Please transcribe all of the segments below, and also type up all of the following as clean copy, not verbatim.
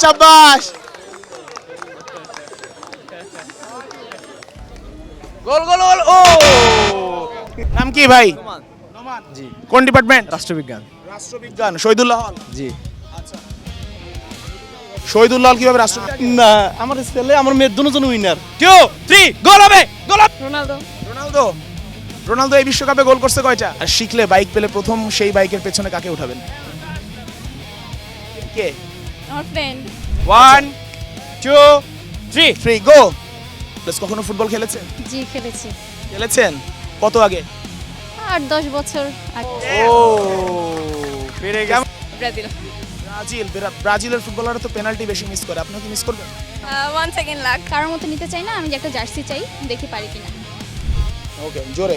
শাবাশ। গোল goal গোল। ও নাম কি ভাই? নোমান। জি। কোন ডিপার্টমেন্ট? রাষ্ট্রবিজ্ঞান। রাষ্ট্রবিজ্ঞান। শহীদুল্লাহ হল। জি। আচ্ছা, শহীদুল্লাহ হল কিভাবে রাষ্ট্রবিজ্ঞান? না, আমার ছেলে আমার মেয়ের দুজন উইনার। 2 3 গোল হবে। গোল হবে। রোনালদো। রোনালদো। রোনালদো এই বিশ্বকাপে গোল করছে কয়টা? আর শিখলে বাইক পেলে প্রথম সেই বাইকের পেছনে কাকে উঠাবেন? কে? আমার ফ্রেন্ড। 1 2 3 গো। প্লাস কখনো ফুটবল খেলেছেন? জি খেলেছি। খেলেছেন কত আগে? 8-10 বছর আগে। ও পেরে গেছে। ব্রাজিল। ব্রাজিলের ফুটবলাররা তো পেনাল্টি বেশি মিস করে, আপনি কি মিস করবেন? 1 সেকেন্ড লাগ। কারোর মতো নিতে চাই না, আমি যে একটা জার্সি চাই, দেখি পারি কিনা। ওকে, জোরে।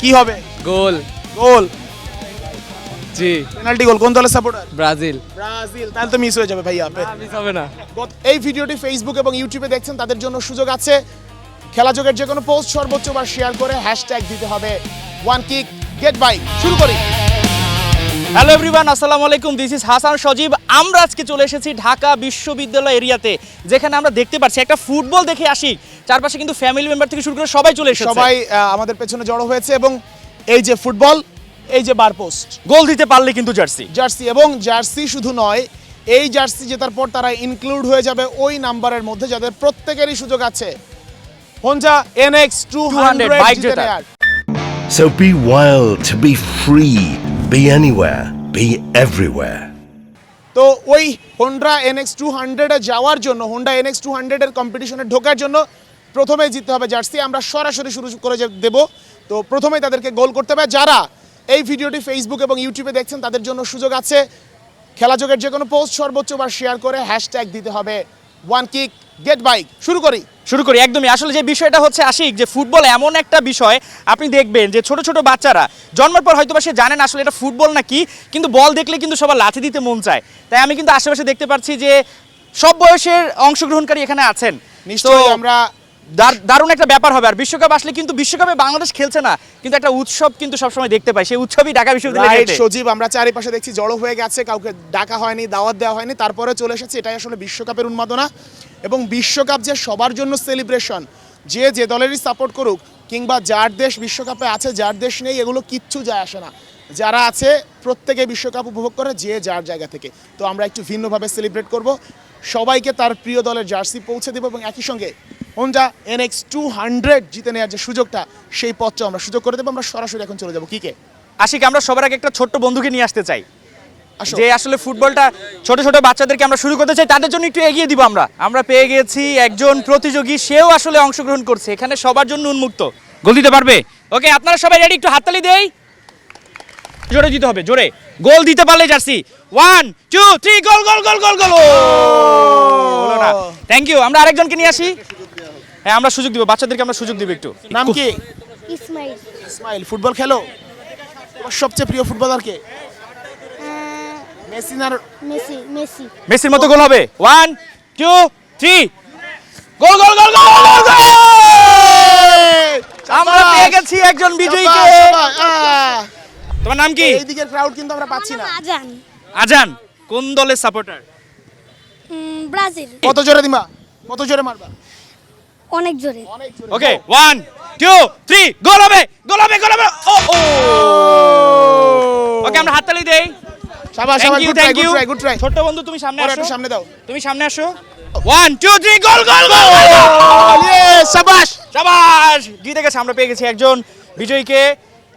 কি হবে? গোল। গোল। জি। পেনাল্টি গোল। কোন দলের সাপোর্টার? ব্রাজিল। ব্রাজিল। তাহলে তো মিস হয়ে যাবে ভাইয়া। মিস হবে না। এই ভিডিওটি ফেসবুক এবং ইউটিউবে দেখছেন তাদের জন্য সুযোগ আছে। খেলাযোগের যে কোনো পোস্ট সর্বোচ্চ বার শেয়ার করে হ্যাশট্যাগ দিতে হবে ওয়ান কিক গেট বাইক। শুরু করি। হ্যালো এভরিওয়ান, আসসালামু আলাইকুম। দিস ইজ হাসান সজীব। আমরা আজকে চলে এসেছি ঢাকা বিশ্ববিদ্যালয় এরিয়াতে, যেখানে আমরা দেখতে পাচ্ছি একটা ফুটবল দেখে আসি। চারপাশে কিন্তু ফ্যামিলি মেম্বার থেকে শুরু করে সবাই চলে এসেছে। সবাই আমাদের পেছনে জড়ো হয়েছে এবং এই যে ফুটবল, এই যে বার পোস্ট, গোল দিতে পারলে কিন্তু জার্সি। জার্সি এবং জার্সি শুধু নয়, এই জার্সি জেতার পর তারা ইনক্লুড হয়ে যাবে ওই নাম্বারের মধ্যে যাদের প্রত্যেকেরই সুযোগ আছে হোন্ডা NX 200 বাইক জিতে জেতার। নেয়ার। So be wild, be free, be anywhere, be everywhere. তো ওই হোন্ডা NX 200 এ যাওয়ার জন্য, হোন্ডা NX 200 এর কম্পিটিশনে ঢোকার জন্য প্রথমেই জিততে হবে জার্সি। আমরা সরাসরি শুরু করে দেব। তো প্রথমেই তাদেরকে গোল করতে হবে। যারা এই ভিডিওটি ফেসবুক এবং ইউটিউবে দেখছেন তাদের জন্য সুযোগ আছে। খেলাযোগের যে কোনো পোস্ট সর্বোচ্চ বার শেয়ার করে হ্যাশট্যাগ দিতে হবে ওয়ান কিক গেট বাইক। শুরু করি। একদমই। আসলে যে বিষয়টা হচ্ছে আশিক, যে ফুটবল এমন একটা বিষয়, আপনি দেখবেন যে ছোট ছোট বাচ্চারা জন্মের পর হয়তো বা সে জানেন আসলে এটা ফুটবল নাকি, কিন্তু বল দেখলে কিন্তু সবার লাথি দিতে মন চায়। তাই আমি কিন্তু আশেপাশে দেখতে পাচ্ছি যে সব বয়সের অংশগ্রহণকারী এখানে আছেন। নিশ্চয়ই আমরা দারুণ একটা ব্যাপার হবে। আর বিশ্বকাপ আসলে কিন্তু বিশ্বকাপে বাংলাদেশ খেলছে না, কিন্তু একটা উৎসব কিন্তু সবসময় দেখতে পাই। সেই উৎসবই ঢাকা বিশ্ববিদ্যালয়ে রাইট সজীব, আমরা চারিপাশে দেখছি জড়ো হয়ে গেছে, কাউকে ডাকা হয়নি, দাওয়াত দেওয়া হয়নি, তারপরে চলে এসেছে। এটাই আসলে বিশ্বকাপের উন্মাদনা। এবং বিশ্বকাপ যে সবার জন্য সেলিব্রেশন, যে দলেরই সাপোর্ট করুক, কিংবা যার দেশ বিশ্বকাপে আছে যার দেশ নেই, এগুলো কিচ্ছু যায় আসে না। যারা আছে প্রত্যেকে বিশ্বকাপ উপভোগ করে যে যার জায়গা থেকে। তো আমরা একটু ভিন্নভাবে সেলিব্রেট করব, সবাইকে তার প্রিয় দলের জার্সি পৌঁছে দেব এবং একই সঙ্গে হোন্ডা NX 200 জিতে নেওয়ার যে সুযোগটা, সেই পথটা আমরা সুযোগ করে দেবো। আমরা সরাসরি এখন চলে যাবো কিকে। আশিক, আমরা সবার আগে একটা ছোট্ট বন্ধুকে নিয়ে আসতে চাই, আসো। যে আসলে ফুটবলটা ছোট ছোট বাচ্চাদেরকে আমরা শুরু করতে চাই, তাদের জন্য একটু এগিয়ে দিব। আমরা পেয়ে গেছি একজন প্রতিযোগী, সেও আসলে অংশগ্রহণ করছে, এখানে সবার জন্য উন্মুক্ত। গোল দিতে পারবে? ওকে, আপনারা সবাই রেডি? একটু হাততালি দেই। জোরে দিতে হবে, জোরে। গোল দিতে পারলে জার্সি। 1 2 3 গোল গোল গোল গোল গোল। হলো না। Thank you. আমরা আরেকজনকে নিয়ে আসি। হ্যাঁ, আমরা সুযোগ দিব, বাচ্চাদেরকে আমরা সুযোগ দিব একটু। নাম কি? ইসমাইল। ইসমাইল। ফুটবল খেলো? তোমার সবচেয়ে প্রিয় ফুটবলার কে? মেসি না? মেসি। মেসি। মেসির মতো গোল হবে। 1 2 3 গোল গোল গোল গোল গোল। আমরা পেয়ে গেছি একজন বিজয়ীকে। তোমার নাম কি? এই দিকের ক্রাউড কিন্তু আমরা পাচ্ছি না। আজান। আজান কোন দলের সাপোর্টার? ব্রাজিল। কত জোরে দিবা? কত জোরে মারবা? অনেক জোরে। ওকে, 1 2 3 গোল হবে গোল হবে গোল হবে। ও ও। ওকে, আমরা হাততালি দেই। শাবাশ শাবাশ, good try good try good try. ছোট্ট বন্ধু, তুমি সামনে আর আসো। একটু সামনে দাও। তুমি সামনে আসো। 1 2 3 গোল গোল গোল। ইয়েস, শাবাশ। শাবাশ, জিতে গেছে। আমরা পেয়ে গেছি একজন বিজয়ীকে।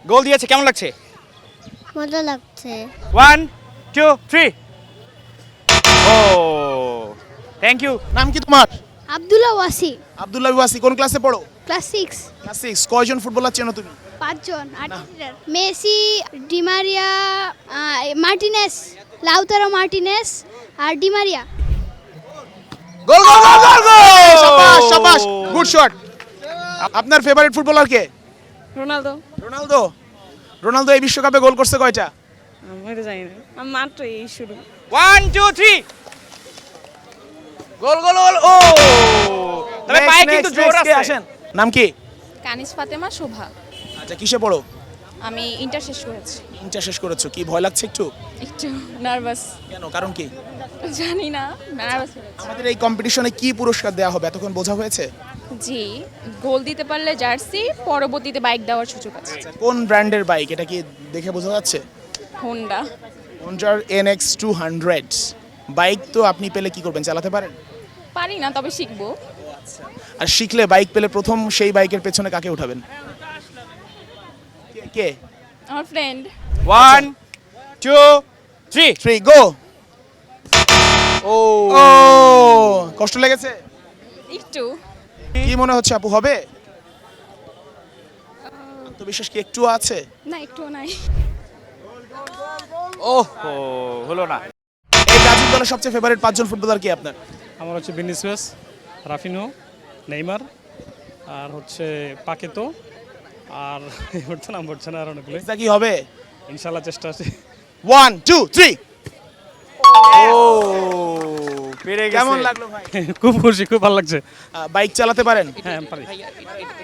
গোল দিয়েছে, কেমন লাগছে? মজা লাগছে। 1 2 3 ও থ্যাংক ইউ। নাম কি তোমার? আব্দুল্লাহ ওয়াসি। আব্দুল্লাহ ওয়াসি। কোন ক্লাসে পড়ো? ক্লাস 6। ক্লাস 6। কয়জন ফুটবলার চেনো তুমি? 5 জন। Messi, Di Maria, Martinez, Lautaro Martinez আর Di Maria. Goal goal goal goal goal. শাবাশ শাবাশ, গুড শট। আপনার ফেভারিট ফুটবলার কে? রোনালদো। রোনালদো। রোনালদো এই বিশ্বকাপে গোল করছে কয়টা? আমি এটা জানি না, আমি মাত্র এই শুরু। 1 2 3 গোল গোল গোল। ও তবে পায়ে কিন্তু জোর আছে। আসেন। নাম কি? কানিস ফাতেমা শোভা। আচ্ছা, কিসে পড়ো? আমি ইন্টার শেষ করেছি। ইন্টার শেষ করেছো, কি ভয় লাগছে একটু? একটু নার্ভাস, কেন, কারণ কি? জানি না, নার্ভাস। আমাদের এই কম্পিটিশনে কি পুরস্কার দেওয়া হবে এতক্ষণ বোঝা হয়েছে? জি, গোল দিতে পারলে জার্সি, পরবর্তীতে বাইক দেওয়ার সুযোগ আছে। কোন ব্র্যান্ডের বাইক, এটা কি দেখে বোঝা যাচ্ছে? হোন্ডা। হন্ডার NX 200 bike. তো আপনি পেলে কি করবেন, চালাতে পারেন? পারি না, তবে শিখবো। আর শিখলে বাইক পেলে প্রথম সেই বাইকের পেছনে কাকে উঠাবেন? কে? আমার ফ্রেন্ড। 1 2 3 3 গো। ও কষ্ট লেগেছে? একটু। কি মনে হচ্ছে আপু, হবে? আত্মবিশ্বাস কি একটু আছে? না, একটুও নাই। ওহো, হলো না। এই ব্রাজিল দলের সবচেয়ে ফেভারিট 5 জন ফুটবলার কি আপনার? আমার হচ্ছে ভিনিসিয়াস, রাফিনো, নেইমার, আর হচ্ছে পাকেতো, আর এবার তো নাম পড়ছে না আর অনেকগুলো। এটা কি হবে? ইনশাল্লাহ চেষ্টা আছে। 1 2 3 ও পেরে গেছে। কেমন লাগলো ভাই? খুব খুশি, খুব ভালো লাগছে। বাইক চালাতে পারেন? হ্যাঁ পারি।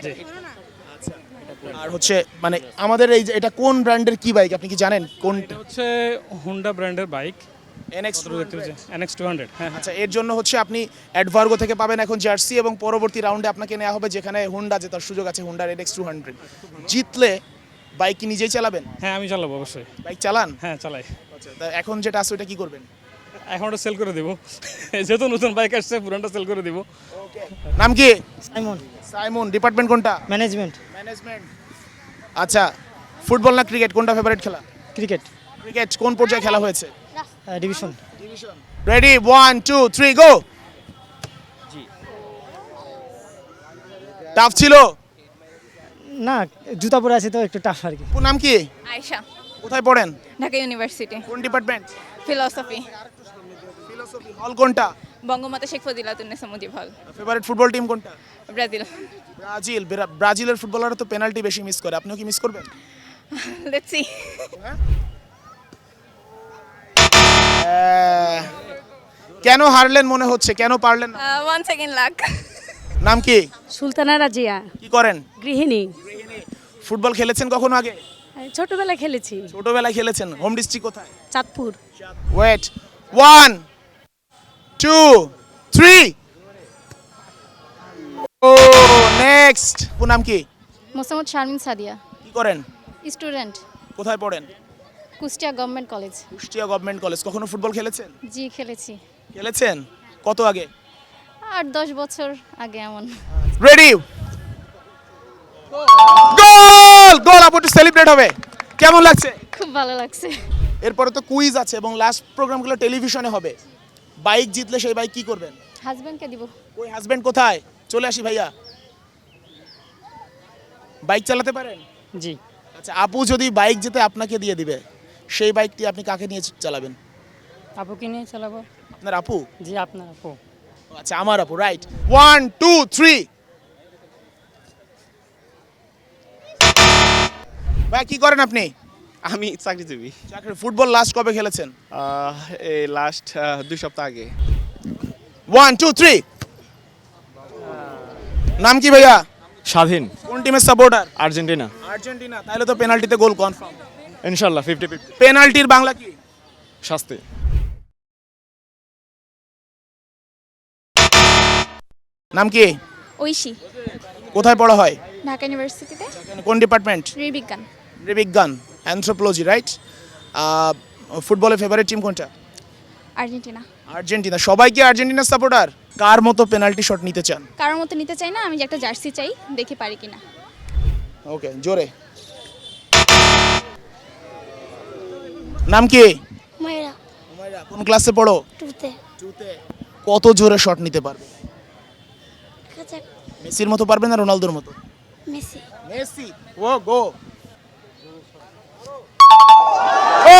জি। আর হচ্ছে মানে আমাদের এই যে এটা কোন ব্র্যান্ডের কি বাইক আপনি কি জানেন? কোন এটা হচ্ছে হোন্ডা ব্র্যান্ডের বাইক, NX NX 200। হ্যাঁ আচ্ছা, এর জন্য হচ্ছে আপনি অ্যাডভার্গো থেকে পাবেন এখন জার্সি, এবং পরবর্তী রাউন্ডে আপনাকে নেওয়া হবে যেখানে হোন্ডা জেতার সুযোগ আছে, হোন্ডার NX 200। জিতলে বাইক কি নিজেই চালাবেন? হ্যাঁ আমি চালাবো অবশ্যই। বাইক চালান? হ্যাঁ চালাই। আচ্ছা, তা এখন যেটা আছে ওটা কি করবেন? এখন ওটা সেল করে দেবো, যেহেতু নতুন বাইক আসছে পুরানটা সেল করে দেবো। নাম কি? সাইমন। সাইমন। ডিপার্টমেন্ট কোনটা? ম্যানেজমেন্ট। ম্যানেজমেন্ট। আচ্ছা, ফুটবল না ক্রিকেট, কোনটা ফেভারিট খেলা? ক্রিকেট। ক্রিকেট। কোন পর্যায়ে খেলা হয়েছে? ডিভিশন। রেডি 1 2 3 গো। টাফ ছিল? না, জুতা পরে আছে তো একটু টাফ আর কি। ওর নাম কি? আয়শা, কোথায় পড়েন? ঢাকা ইউনিভার্সিটি, কোন ডিপার্টমেন্ট? ফিলোসফি। ফিলোসফি। হল কোনটা? বঙ্গমাতা শেখ ফজিলাতুন্নেসা মুজিব হল। ফেভারিট ফুটবল টিম কোনটা? ব্রাজিল। ব্রাজিল। ব্রাজিলের ফুটবলাররা তো পেনাল্টি বেশি মিস করে, আপনিও কি মিস করবেন? Let's see. কেন হারলেন মনে হচ্ছে, কেন পারলেন না? One second lakh. নাম কি? সুলতানা রাজিয়া, কি করেন? গৃহিণী। ফুটবল খেলেছেন কখনো আগে? ছোটবেলায় খেলেছি। ছোটবেলায় খেলেছেন। হোম ডিস্ট্রিক্ট কোথায়? চাঁদপুর। ওয়েট 1 2 3 ও নেক্সট। ওর নাম কি? মোসাম্মদ শারমিন সাদিয়া, কি করেন? স্টুডেন্ট, কোথায় পড়েন? Kushtia government college. Kushtia government college. কখনো ফুটবল খেলেছেন? জি খেলেছি, খেলেছেন। কত আগে? 8-10 বছর আগে এমন। রেডি গোল। গোল। আপু একটু সেলিব্রেট হবে। কেমন লাগছে? খুব ভালো লাগছে। এরপরে তো কুইজ আছে এবং লাস্ট প্রোগ্রামগুলো টেলিভিশনে হবে। বাইক জিতলে সেই বাইক কি করবেন? হাজবেন্ডকে দিব। ওই হাজবেন্ড কোথায়? চলে আসি ভাইয়া। বাইক চালাতে পারেন? জি। আচ্ছা, আপু যদি বাইক জিতে আপনাকে দিয়ে দিবে, সেই বাইকটি আপনি কাকে নিয়ে চালাবেন? আপুকে নিয়ে চালাবো। আপনার আপু? জি আপনার আপু। আচ্ছা, আমার আপু। রাইট 1 2 3 ভাই কি করেন আপনি? আমি চাকরিজীবী। চাকরি। ফুটবল লাস্ট কবে খেলেছেন? এই লাস্ট 2 সপ্তাহ আগে। 1 2 3 নাম কি ভাইয়া? স্বাধীন। কোন টিমের সাপোর্টার? আর্জেন্টিনা। আর্জেন্টিনা। তাহলে তো পেনাল্টিতে গোল কনফার্ম। ইনশাল্লাহ 50-50। পেনাল্টির বাংলা কি? শাস্তি। নাম কি? ঐশী, কোথায় পড়া হয়? ঢাকা ইউনিভার্সিটিতে, কোন ডিপার্টমেন্ট? নৃবিজ্ঞান। নৃবিজ্ঞান। অ্যানথ্রোপোলজি। রাইট। ফুটবলের ফেভারিট টিম কোনটা? আর্জেন্টিনা। আর্জেন্টিনা। সবাই কি আর্জেন্টিনার সাপোর্টার? কার মতো পেনাল্টি শট নিতে চান? কারোর মতো নিতে চাই না, আমি যে একটা জার্সি চাই, দেখি পারি কিনা। ওকে, জোরে। নাম কি? মায়েরা কোন ক্লাসে পড়ো? টুতে। কত জোরে শট নিতে পারবে? আচ্ছা, মেসির মতো পারবে না রোনালদোর মতো? মেসি। মেসি। ও গো। ও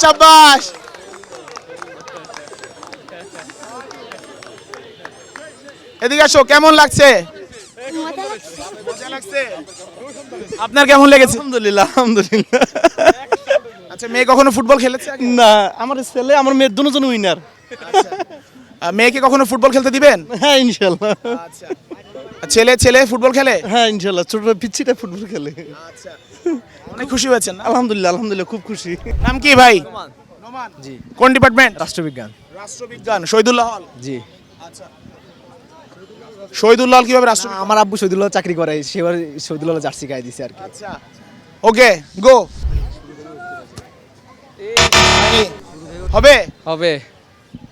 শাবাশ। এদিকে আসো। কেমন লাগছে? মজা লাগছে। আপনার কেমন লেগেছে? আলহামদুলিল্লাহ, আলহামদুলিল্লাহ। আচ্ছা, মেয়ে কখনো ফুটবল খেলেছে আগে? না, আমার ছেলে আমার মেয়ের দুজন উইনার। মেয়েকে কখনো ফুটবল খেলতে দিবেন? হ্যাঁ ইনশাল্লাহ। ছেলে ফুটবল খেলে? হ্যাঁ ইনশাল্লাহ, ছোট পিচ্ছিটা ফুটবল খেলে। আচ্ছা, অনেক খুশি হয়েছেন না? আলহামদুলিল্লাহ খুব খুশি। নাম কি ভাই? নোমান। জি। কোন ডিপার্টমেন্ট? রাষ্ট্রবিজ্ঞান। রাষ্ট্রবিজ্ঞান। শহীদুল্লাহ হল। জি। আচ্ছা। শহীদুল্লাহ হল কিভাবে রাষ্ট্রবিজ্ঞান? আমার আব্বু শহীদুল্লাহ চাকরি করে, সেবার শহীদুল্লাহ জার্সি গায়ে দিছে আর কি। আচ্ছা। ওকে, গো। হবে? হবে।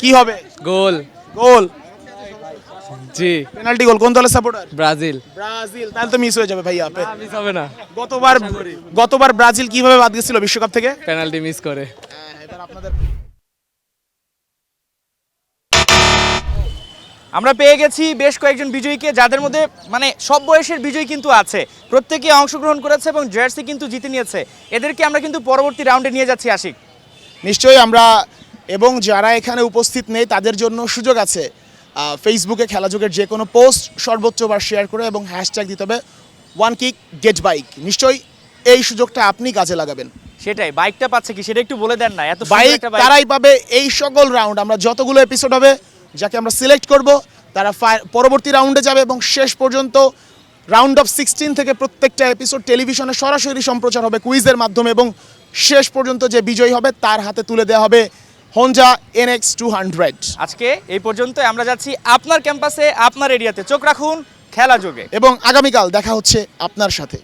কি হবে? গোল। গোল। জি। পেনাল্টি গোল। কোন দলের সাপোর্টার? ব্রাজিল। ব্রাজিল। তাহলে তো মিস হয়ে যাবে ভাইয়া। মিস হবে না। গতবার ব্রাজিল কিভাবে বাদ গেছিল বিশ্বকাপ থেকে? পেনাল্টি মিস করে। এবার আপনাদের আমরা পেয়ে গেছি বেশ কয়েকজন বিজয়ীকে, যাদের মধ্যে মানে সব বয়সের বিজয়ী কিন্তু আছে, প্রত্যেকে অংশগ্রহণ করেছে এবং জার্সি কিন্তু জিতে নিয়েছে। এদেরকে আমরা কিন্তু পরবর্তী রাউন্ডে নিয়ে যাচ্ছি। আশিক, নিশ্চয়ই আমরা, এবং যারা এখানে উপস্থিত নেই তাদের জন্য সুযোগ আছে। ফেসবুকে খেলাযোগের যে কোনো পোস্ট সর্বোচ্চবার শেয়ার করে এবং হ্যাশট্যাগ দিতে হবে ওয়ান কিক গেট বাইক। নিশ্চয়ই এই সুযোগটা আপনি কাজে লাগাবেন। সেটাই, বাইকটা পাচ্ছে কি সেটা একটু বলে দেন না। এত সুন্দর বাইক একটা বাইক। তারাই পাবে এই সকল রাউন্ড, আমরা যতগুলো এপিসোড হবে যাকে আমরা সিলেক্ট করব তারা পরবর্তী রাউন্ডে যাবে এবং শেষ পর্যন্ত রাউন্ড অফ 16 থেকে প্রত্যেকটা এপিসোড টেলিভিশনে সরাসরি সম্প্রচার হবে কুইজের মাধ্যমে এবং শেষ পর্যন্ত যে বিজয়ী হবে তার হাতে তুলে দেওয়া হবে হোন্ডা NX 200। আজকে এই পর্যন্ত। আমরা যাচ্ছি আপনার ক্যাম্পাসে, আপনার এরিয়াতে। চোখ রাখুন খেলা যোগে। এবং আগামীকাল দেখা হচ্ছে আপনার সাথে।